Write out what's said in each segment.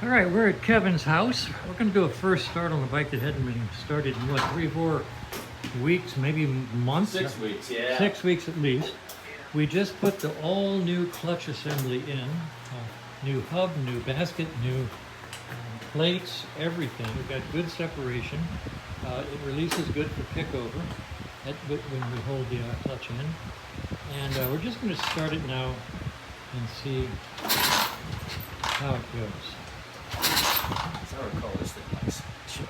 All right, we're at Kevin's house. We're going to do a first start on the bike that hadn't been started in what, 3-4 weeks, maybe months? 6 weeks, yeah. 6 weeks at least. We just put the all new clutch assembly in. New hub, new basket, new plates, everything. We've got good separation. It releases good for pickover when we hold the clutch in. And we're just going to start it now and see how it goes. As I recall, this thing likes choke.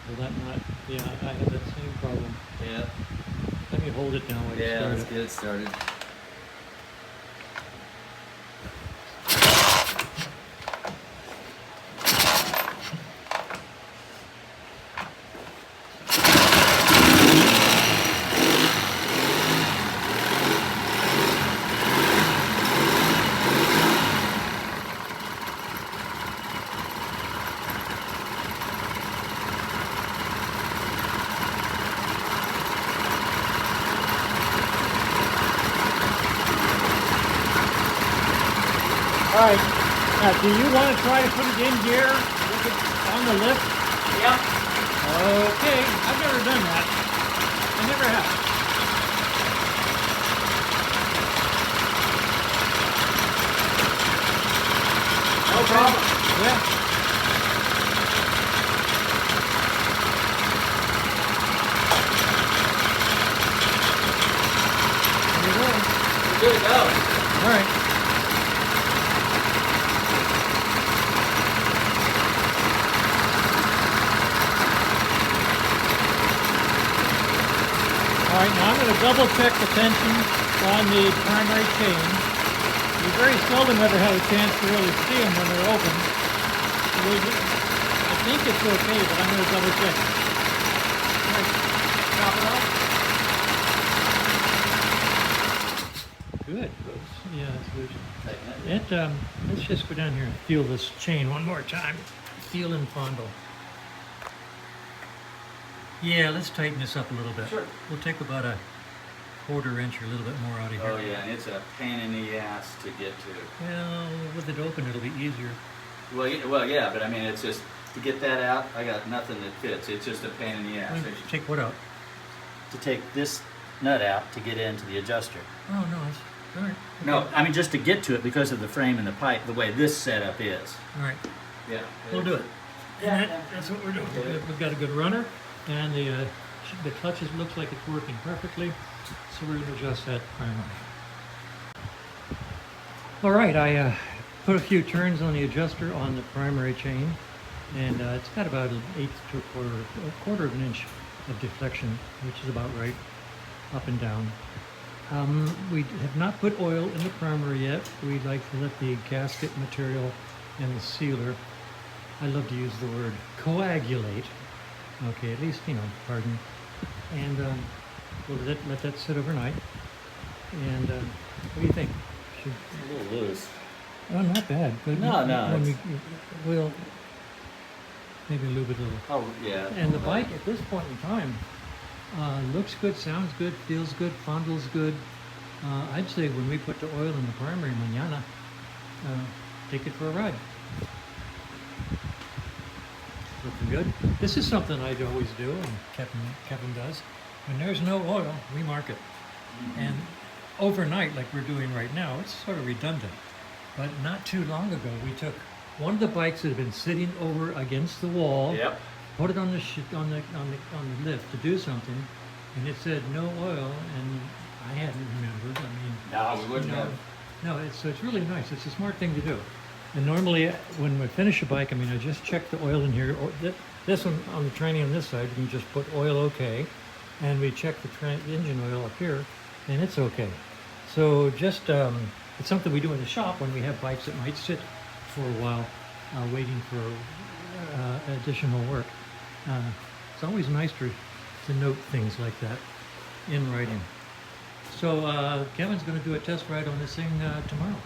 Will that not? Yeah, I have that same problem. Yeah. Let me hold it down while you Yeah, start let's it. get it started. All right. Now, do you want to try to put it in gear with it on the lift? Yep. Okay. I've never done that. I never have. No problem. Yeah. There you go. We're good to go. All right. All right, now I'm going to double check the tension on the primary chain. You very seldom ever have a chance to really see them when they're open. I think it's okay, but I'm going to double check it. All right, top it off. Good. Yeah, it's good. Let's just go down here and feel this chain one more time. Feel and fondle. Yeah, let's tighten this up a little bit. Sure. We'll take about a 1/4 inch or a little bit more out of here. Oh yeah, and it's a pain in the ass to get to. Well, with it open, it'll be easier. Well, yeah, but I mean, it's just, to get that out, I got nothing that fits. It's just a pain in the ass. Take what out? To take this nut out to get into the adjuster. Oh, no, it's all right. Okay. No, I mean just to get to it because of the frame and the pipe, the way this setup is. All right, Yeah. we'll do it. Yeah, And that's what we're doing. We've got a good runner, and the clutches looks like it's working perfectly, so we're going to adjust that primary. All right, I put a few turns on the adjuster on the primary chain, and it's got about an 1/8 to a quarter of an inch of deflection, which is about right, up and down. We have not put oil in the primary yet. We'd like to let the gasket material and the sealer, I love to use the word coagulate. Okay, at least, pardon. And we'll let that sit overnight. And what do you think? A little loose. Oh, not bad. But No. We'll maybe lube it a little. Oh, yeah. And the bike at this point in time looks good, sounds good, feels good, fondles good. I'd say when we put the oil in the primary mañana, take it for a ride. Looking good. This is something I'd always do, and Kevin does. When there's no oil, we mark it. Mm-hmm. And overnight, like we're doing right now, it's sort of redundant. But not too long ago, we took one of the bikes that had been sitting over against the wall. Yep. Put it on the lift to do something, and it said no oil, and I hadn't remembered. I mean, No, we wouldn't have. No, it's really nice. It's a smart thing to do. And normally, when we finish a bike, I just check the oil in here. This one on the tranny on this side, you can just put oil okay, and we check the engine oil up here, and it's okay. So just it's something we do in the shop when we have bikes that might sit for a while, waiting for additional work. It's always nice to note things like that in writing. So Kevin's going to do a test ride on this thing tomorrow.